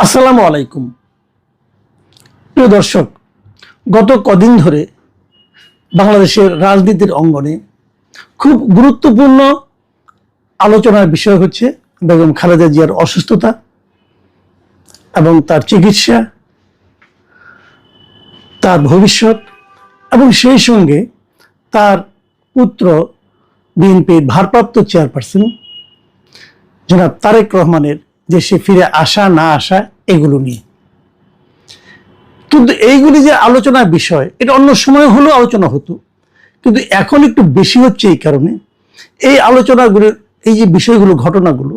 আসসালামু আলাইকুম প্রিয় দর্শক, গত কদিন ধরে বাংলাদেশের রাজনীতির অঙ্গনে খুব গুরুত্বপূর্ণ আলোচনার বিষয় হচ্ছে বেগম খালেদা জিয়ার অসুস্থতা এবং তার চিকিৎসা, তার ভবিষ্যৎ এবং সেই সঙ্গে তার পুত্র বিএনপির ভারপ্রাপ্ত চেয়ারপারসন জনাব তারেক রহমানের দেশে ফিরে আসা না আসা এগুলো নিয়ে। কিন্তু এইগুলি যে আলোচনার বিষয়, এটা অন্য সময় হলেও আলোচনা হতো, কিন্তু এখন একটু বেশি হচ্ছে এই কারণে এই আলোচনাগুলোর এই যে বিষয়গুলো, ঘটনাগুলো,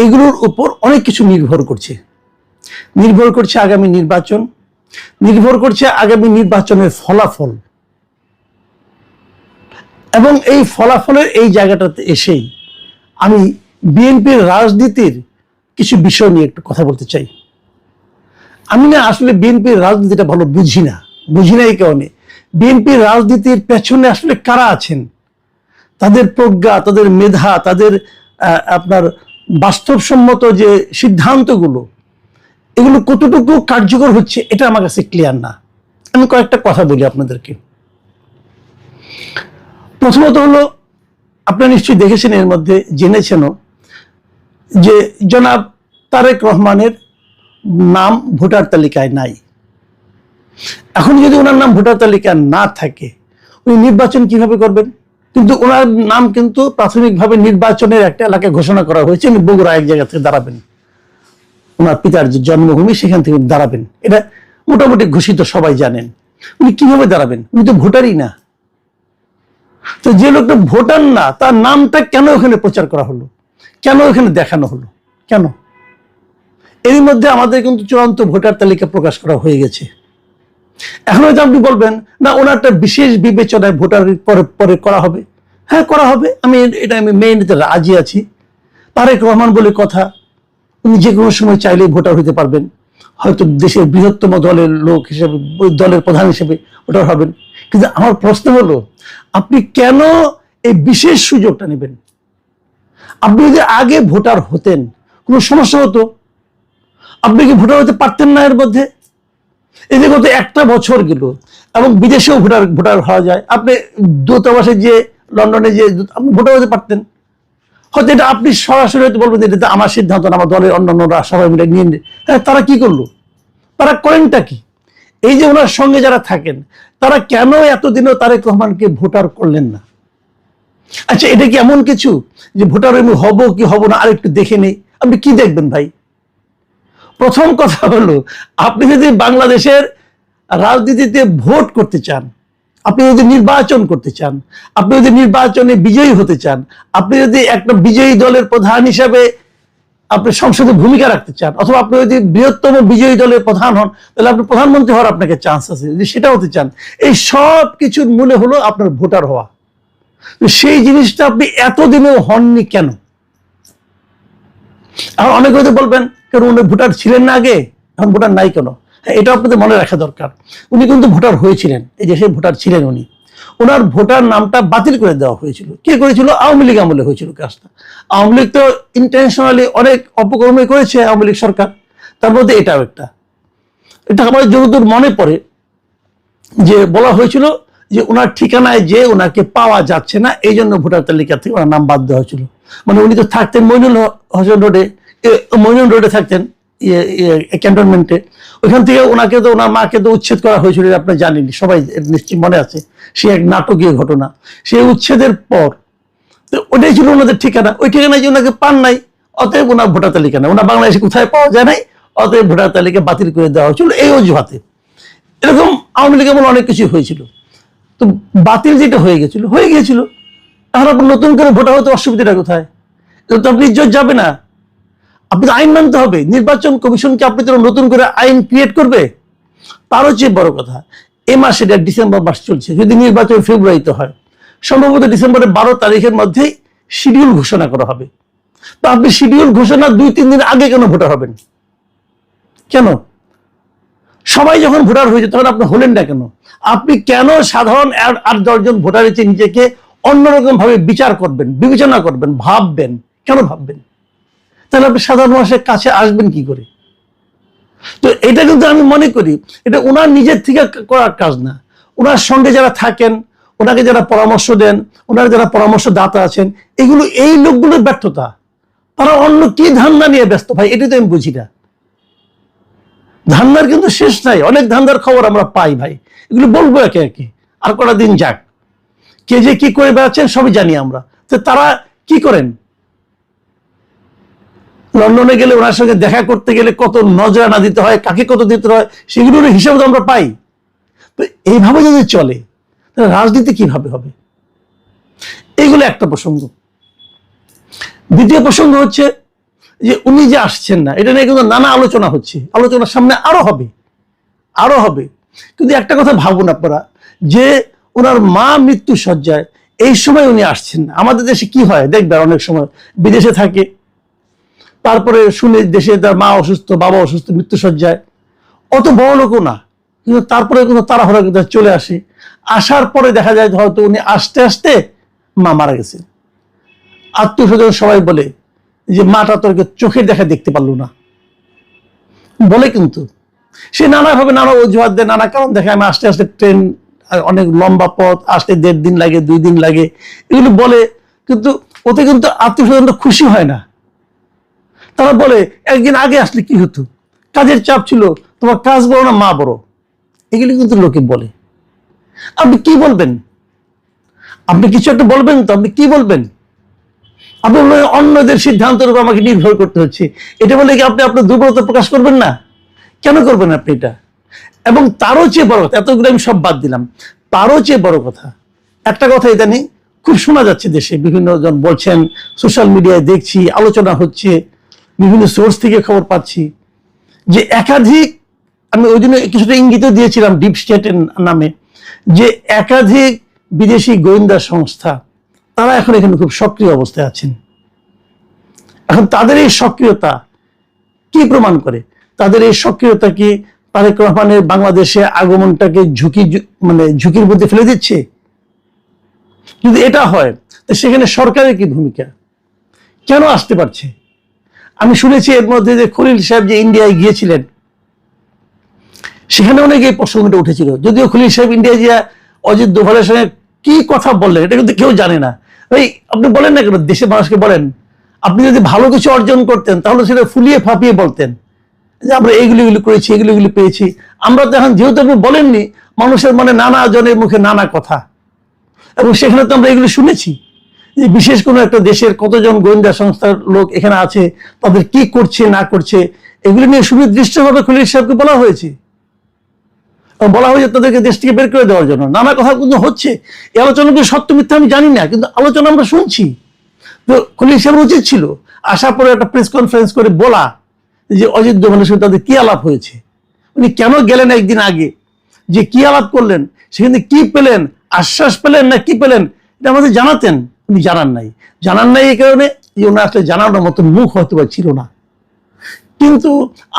এগুলোর উপর অনেক কিছু নির্ভর করছে আগামী নির্বাচন, নির্ভর করছে আগামী নির্বাচনের ফলাফল। এবং এই ফলাফলের এই জায়গাটাতে এসেই আমি বিএনপির রাজনীতির কিছু বিষয় নিয়ে একটু কথা বলতে চাই। আমি না আসলে বিএনপির রাজনীতিটা ভালো বুঝি না এই কারণে বিএনপির রাজনীতির পেছনে আসলে কারা আছেন, তাদের প্রজ্ঞা, তাদের মেধা, তাদের আপনার বাস্তবসম্মত যে সিদ্ধান্তগুলো, এগুলো কতটুকু কার্যকর হচ্ছে এটা আমার কাছে ক্লিয়ার না। আমি কয়েকটা কথা বলি আপনাদেরকে। প্রথমত হলো, আপনারা নিশ্চয়ই দেখেছেন, এর মধ্যে জেনেছেনও যে জনাব তারেক রহমানের নাম ভোটার তালিকায় নাই। এখন যদি ওনার নাম ভোটার তালিকায় না থাকে, উনি নির্বাচন কিভাবে করবেন? কিন্তু ওনার নাম কিন্তু প্রাথমিকভাবে নির্বাচনের একটা এলাকায় ঘোষণা করা হয়েছে, উনি বগুড়া এক জায়গা থেকে দাঁড়াবেন, ওনার পিতার যে জন্মভূমি সেখান থেকে দাঁড়াবেন, এটা মোটামুটি ঘোষিত, সবাই জানেন। উনি কিভাবে দাঁড়াবেন? উনি তো ভোটারই না। তো যে লোকটা ভোটার না, তার নামটা কেন ওখানে প্রচার করা হলো, কেন ওখানে দেখানো হলো, কেন? এর মধ্যে আমাদের কিন্তু চূড়ান্ত ভোটার তালিকা প্রকাশ করা হয়ে গেছে। এখন হয়তো আপনি বলবেন, না ওনারটা বিশেষ বিবেচনায় ভোটার পরে করা হবে। হ্যাঁ, করা হবে, আমি মেনে নিতে রাজি আছি। তারেক রহমান বলে কথা, উনি যে কোনো সময় চাইলেই ভোটার হতে পারবেন, হয়তো দেশের বৃহত্তম দলের লোক হিসেবে, দলের প্রধান হিসেবে ভোটার হবেন। কিন্তু আমার প্রশ্ন হলো, আপনি কেন এই বিশেষ সুযোগটা নেবেন? আপনি যদি আগে ভোটার হতেন, কোনো সমস্যা হতো? আপনি কি ভোটার হতে পারতেন না? এর মধ্যে এই যে গত একটা বছর গেল এবং বিদেশেও ভোটার হওয়া যায়, আপনি দূতাবাসে যে, লন্ডনে যে আপনি ভোটার হতে পারতেন। হয়তো এটা আপনি সরাসরি হয়তো বলবেন এটা আমার সিদ্ধান্ত না, আমার দলের অন্যান্যরা সবাই মিলে নিয়ে। হ্যাঁ, তারা কি করলো? তারা করেনটা কি? এই যে ওনার সঙ্গে যারা থাকেন, তারা কেন এতদিনও তারেক রহমানকে ভোটার করলেন না? আচ্ছা, এটা কি এমন কিছু যে ভোটার আমি হব কি হব না আরেকটু দেখে নেই? আপনি কি দেখবেন ভাই? প্রথম কথা হলো, আপনি যদি বাংলাদেশের রাজনীতিতে ভোট করতে চান, আপনি যদি নির্বাচন করতে চান, আপনি যদি নির্বাচনে বিজয়ী হতে চান, আপনি যদি একটা বিজয়ী দলের প্রধান হিসাবে আপনি সংসদে ভূমিকা রাখতে চান, অথবা আপনি যদি বৃহত্তম বিজয়ী দলের প্রধান হন, তাহলে আপনি প্রধানমন্ত্রী হওয়ার আপনাকে চান্স আছে। যদি সেটা হতে চান, এই সব কিছুর মূলে হলো আপনার ভোটার হওয়া। সেই জিনিসটা আপনি এতদিনেও হননি কেন? আর অনেকে হয়তো বলবেন, কারণ উনি ভোটার ছিলেন না আগে, এখন ভোটার নাই কেন? এটা আপনাদের মনে রাখা দরকার। উনি কিন্তু ভোটার হয়েছিলেন, এই দেশে ভোটার ছিলেন উনি। ওনার ভোটার নামটা বাতিল করে দেওয়া হয়েছিল। কে করেছিল? আওয়ামী লীগ আমলে হয়েছিল কাজটা। আওয়ামী লীগ তো ইন্টেনশনালি অনেক অপকর্মই করেছে, আওয়ামী লীগ সরকার, তার মধ্যে এটাও একটা। এটা আমার যতদূর মনে পড়ে যে বলা হয়েছিল যে ওনার ঠিকানায় যে ওনাকে পাওয়া যাচ্ছে না, এই জন্য ভোটার তালিকা থেকে ওনার নাম বাদ দেওয়া হয়েছিল। মানে উনি তো থাকতেন মইনুল রোডে থাকতেন, ক্যান্টনমেন্টে। ওইখান থেকে ওনাকে তো, ওনার মাকে তো উচ্ছেদ করা হয়েছিল, আপনি জানেন, সবাই নিশ্চয়ই মনে আছে। সে এক নাটকীয় ঘটনা। সেই উচ্ছেদের পর ওটাই ছিল ওনাদের ঠিকানা। ওই ঠিকানায় যে ওনাকে পান নাই, অতএব ওনার ভোটার তালিকা নাই, ওনার বাংলাদেশে কোথায় পাওয়া যায় নাই, অতএব ভোটার তালিকা বাতিল করে দেওয়া হয়েছিল এই অজুহাতে। এরকম আওয়ামী লীগ আমলে অনেক কিছু হয়েছিল। তো বাতিল যেটা হয়ে গিয়েছিল, এখন আপনি নতুন করে ভোটার হতে অসুবিধাটা কোথায়? এটা তো আপনি ইজ্জত যাবে না। আপনি তো আইন মানতে হবে। নির্বাচন কমিশনকে আপনি তো নতুন করে আইন ক্রিয়েট করবে? তারও চেয়ে বড় কথা, এ মাসে, এটা ডিসেম্বর মাস চলছে, যদি নির্বাচন ফেব্রুয়ারিতে হয়, সম্ভবত ডিসেম্বরের 12 তারিখের মধ্যেই শিডিউল ঘোষণা করা হবে। তো আপনি শিডিউল ঘোষণা 2-3 দিন আগে কেন ভোটার হবেন? কেন? সবাই যখন ভোটার হয়েছে তখন আপনি হলেন না কেন? আপনি কেন সাধারণ 8-10 জন ভোটারের চেয়ে নিজেকে অন্যরকম ভাবে বিচার করবেন, বিবেচনা করবেন, ভাববেন? কেন ভাববেন? তাহলে আপনি সাধারণ মানুষের কাছে আসবেন কি করে? তো এটা কিন্তু আমি মনে করি এটা ওনার নিজের থেকে করার কাজ না। ওনার সঙ্গে যারা থাকেন, ওনাকে যারা পরামর্শ দেন, ওনার যারা পরামর্শদাতা আছেন, এগুলো এই লোকগুলোর ব্যর্থতা। তারা অন্য কি ধান্দা নিয়ে ব্যস্ত ভাই, এটি তো আমি বুঝি না। ধান্দার কিন্তু শেষ নাই, অনেক ধান্দার খবর আমরা পাই ভাই, এগুলো বলবো একে একে, আর কটা দিন যাক। কে যে কি করে বেড়াচ্ছেন সবই জানি আমরা। তো তারা কি করেন, লন্ডনে গেলে ওনার সঙ্গে দেখা করতে গেলে কত নজরানা দিতে হয়, কাকে কত দিতে হয়, সেগুলোর হিসাব তো আমরা পাই। তো এইভাবে যদি চলে তাহলে রাজনীতি কিভাবে হবে? এইগুলো একটা প্রসঙ্গ। দ্বিতীয় প্রসঙ্গ হচ্ছে যে উনি যে আসছেন না, এটা নিয়ে কিন্তু নানা আলোচনা হচ্ছে, আলোচনার সামনে আরো হবে। কিন্তু একটা কথা ভাবুন আপনারা, যে ওনার মা মৃত্যু সজ্জায় এই সময় উনি আসছেন না। আমাদের দেশে কি হয় দেখবেন, অনেক সময় বিদেশে থাকে, তারপরে শুনে দেশে তার মা অসুস্থ, বাবা অসুস্থ, মৃত্যু সজ্জায়, অত বড় লোকও না, কিন্তু তারপরে কিন্তু তাড়াহুড়া করে চলে আসে। আসার পরে দেখা যায় হয়তো উনি আসতে আসতে মা মারা গেছেন। আত্মীয় স্বজন সবাই বলে যে মাটা তোকে চোখের দেখা দেখতে পারলো না, বলে। কিন্তু সে নানাভাবে নানা অজুহাত দেয়, নানা কারণ দেখে, আমি আসতে আসতে ট্রেন অনেক লম্বা পথ, আসতে 1.5 দিন লাগে, 2 দিন লাগে, এগুলো বলে। কিন্তু ওতে কিন্তু আত্মীয় স্বজনরা খুশি হয় না। তারা বলে একদিন আগে আসলে কি হতো, কাজের চাপ ছিল, তোমার কাজ বড় না মা বড়, এগুলি কিন্তু লোকে বলে। আপনি কি বলবেন? আপনি কিছু একটা বলবেন তো, আপনি কি বলবেন? আপনি অন্যদের সিদ্ধান্তের উপর আমাকে নির্ভর করতে হচ্ছে, এটা বলে কি আপনি আপনার দুর্বলতা প্রকাশ করবেন না? কেন করবেন আপনি এটা? এবং তারও চেয়ে বড় কথা, এতগুলো আমি সব বাদ দিলাম, তারও চেয়ে বড় কথা, একটা কথা ইদানিং খুব শোনা যাচ্ছে দেশে, বিভিন্ন জন বলছেন, সোশ্যাল মিডিয়ায় দেখছি, আলোচনা হচ্ছে, বিভিন্ন সোর্স থেকে খবর পাচ্ছি যে একাধিক, আমি ওই জন্য কিছুটা ইঙ্গিত দিয়েছিলাম ডিপ স্টেটের নামে, যে একাধিক বিদেশি গোয়েন্দা সংস্থা তারা এখন এখানে খুব সক্রিয় অবস্থায় আছেন। এখন তাদের এই সক্রিয়তা কি প্রমাণ করে? তাদের এই সক্রিয়তা কি তারেক রহমানের বাংলাদেশে আগমনটাকে ঝুঁকির মধ্যে ফেলে দিচ্ছে? যদি এটা হয় সেখানে সরকারের কি ভূমিকা? কেন আসতে পারছে? আমি শুনেছি এর মধ্যে যে খলিল সাহেব যে ইন্ডিয়ায় গিয়েছিলেন, সেখানে অনেক এই প্রসঙ্গটা উঠেছিল। যদিও খলিল সাহেব ইন্ডিয়া গিয়া অজিত দোভালের সঙ্গে কি কথা বললেন এটা কিন্তু কেউ জানে না। ভাই আপনি বলেন না কেন, দেশের মানুষকে বলেন, আপনি যদি ভালো কিছু অর্জন করতেন তাহলে সেটা ফুলিয়ে ফাঁপিয়ে বলতেন যে আমরা এইগুলি করেছি, এগুলি পেয়েছি। আমরা তো এখন, যেহেতু আপনি বলেননি, মানুষের মনে নানা জনের মুখে নানা কথা, এবং সেখানে তো আমরা এগুলি শুনেছি যে বিশেষ কোনো একটা দেশের কতজন গোয়েন্দা সংস্থার লোক এখানে আছে, তাদের কি করছে না করছে, এগুলি নিয়ে সুনির্দিষ্টভাবে খলিল সাহেবকে বলা হয়েছে। তাদেরকে দেশ থেকে বের করে দেওয়ার জন্য নানা কথা কিন্তু হচ্ছে। এই আলোচনা কি সত্য মিথ্যা আমি জানি না, কিন্তু আলোচনা আমরা শুনছি। তো খলিল সাহেব উচিত ছিল আসার পরে একটা প্রেস কনফারেন্স করে বলা যে অজিত দোভালের সাথে তাদের কি আলাপ হয়েছে, উনি কেন গেলেন একদিন আগে, যে কি আলাপ করলেন, সেখানে কি পেলেন, আশ্বাস পেলেন না কি পেলেন, এটা আমাদের জানাতেন। উনি জানান নাই এই কারণে যে ওনার আসলে জানানোর মতো মুখ হয়তো বা ছিল না। কিন্তু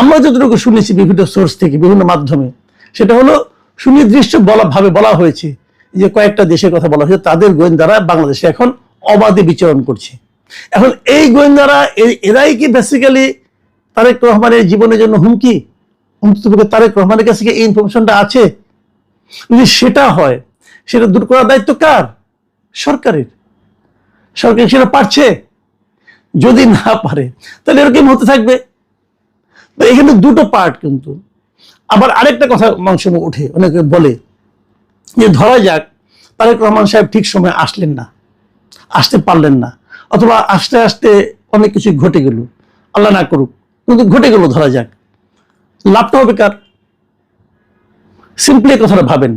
আমরা যতটুকু শুনেছি বিভিন্ন সোর্স থেকে, বিভিন্ন মাধ্যমে, সেটা হলো সুনির্দিষ্ট ভাবে বলা হয়েছে যে কয়েকটা দেশের কথা বলা হয়েছে, তাদের গোয়েন্দারা বাংলাদেশে এখন অবাধে বিচরণ করছে। এখন এই গোয়েন্দারা এরাই কি বেসিক্যালি তারেক রহমানের জীবনের জন্য হুমকি? অন্ততপক্ষে তারেক রহমানের কাছে এই ইনফরমেশনটা আছে? যদি সেটা হয়, সেটা দূর করার দায়িত্ব কার? সরকারের। সরকার সেটা পারছে? যদি না পারে তাহলে এরকম হতে থাকবে। তো এখানে দুটো পার্ট। কিন্তু আবার আরেকটা কথা মানুষ উঠে, অনেকে বলে যে ধরা যাক তারেক রহমান সাহেব ঠিক সময় আসতে পারলেন না, অথবা আস্তে আস্তে অনেক কিছু ঘটে গেল, আল্লাহ না করুক, কিন্তু ঘটে গেল, ধরা যাক, লাভটা হবে কার? সিম্পলি কথাটা ভাবেন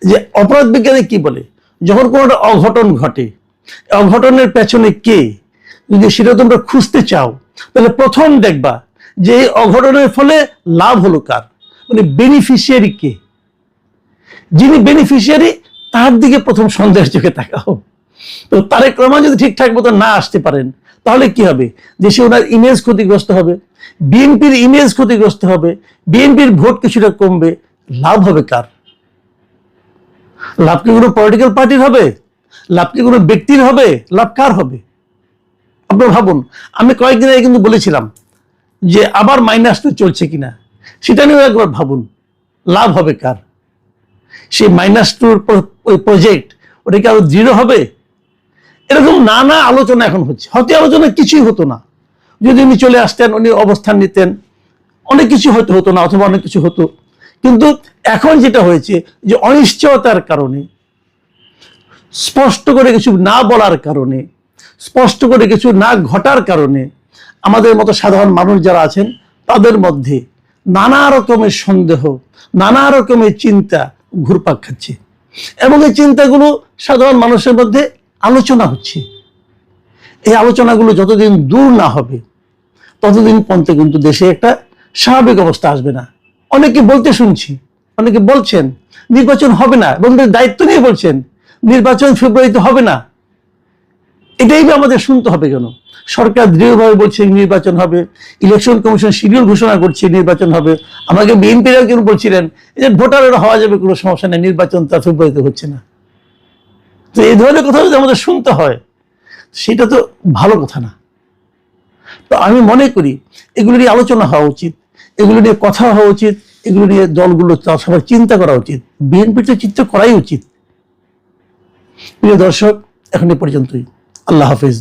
যে অপরাধ বিজ্ঞানী কি বলে, যখন কোনো একটা অঘটন ঘটে, অঘটনের পেছনে কে, যদি সেটা তোমরা খুঁজতে চাও, তাহলে প্রথম দেখবা যে এই অঘটনের ফলে লাভ হলো কার, মানে বেনিফিশিয়ারি কে। যিনি বেনিফিশিয়ারি তার দিকে প্রথম সন্দেহের চোখে তাকাও। তো তারেক রহমান যদি ঠিকঠাক মতো না আসতে পারেন তাহলে কি হবে? দেশে ওনার ইমেজ ক্ষতিগ্রস্ত হবে, বিএনপির ইমেজ ক্ষতিগ্রস্ত হবে, বিএনপির ভোট কিছুটা কমবে। লাভ হবে কার? লাভ কি কোনো পলিটিক্যাল পার্টির হবে? লাভ কি কোনো ব্যক্তির হবে? লাভ কার হবে? আপনারা ভাবুন। আমি কয়েকদিন আগে কিন্তু বলেছিলাম যে আবার মাইনাস টু চলছে কিনা সেটা নিয়েও একবার ভাবুন, লাভ হবে কার? সেই মাইনাস টুর ওই প্রজেক্ট ওটা কি আরো দৃঢ় হবে? এরকম নানা আলোচনা এখন হচ্ছে। হয়তো আলোচনা কিছুই হতো না, যদি উনি চলে আসতেন, উনি অবস্থান নিতেন, অনেক কিছু হয়তো হতো না, অথবা অনেক কিছু হতো। কিন্তু এখন যেটা হয়েছে যে অনিশ্চয়তার কারণে, স্পষ্ট করে কিছু না বলার কারণে, স্পষ্ট করে কিছু না ঘটার কারণে আমাদের মতো সাধারণ মানুষ যারা আছেন তাদের মধ্যে নানা রকমের সন্দেহ, নানা রকমের চিন্তা ঘুরপাক খাচ্ছে, এবং এই চিন্তাগুলো সাধারণ মানুষের মধ্যে আলোচনা হচ্ছে। এই আলোচনাগুলো যতদিন দূর না হবে ততদিন পর্যন্ত কিন্তু দেশে একটা স্বাভাবিক অবস্থা আসবে না। অনেকে বলতে শুনছি, অনেকে বলছেন নির্বাচন হবে না, এবং দায়িত্ব নিয়ে বলছেন নির্বাচন ফেব্রুয়ারিতে হবে না। এটাই আমাদের শুনতে হবে কেন? সরকার দৃঢ়ভাবে বলছে নির্বাচন হবে, ইলেকশন কমিশন শিডিউল ঘোষণা করছে নির্বাচন হবে। আমাকে বিএনপিরাও কেন বলছিলেন যে ভোটারের হওয়া যাবে, কোনো সমস্যা নেই, নির্বাচন তো ফেব্রুয়ারিতে হচ্ছে না। তো এই ধরনের কথা যদি আমাদের শুনতে হয় সেটা তো ভালো কথা না। তো আমি মনে করি এগুলো নিয়ে আলোচনা হওয়া উচিত, এগুলো নিয়ে কথা হওয়া উচিত, এগুলো নিয়ে দলগুলো সবার চিন্তা করা উচিত, বিএনপির তো চিন্তা করাই উচিত। প্রিয় দর্শক, এখন এ পর্যন্তই। আল্লাহ হাফিজ।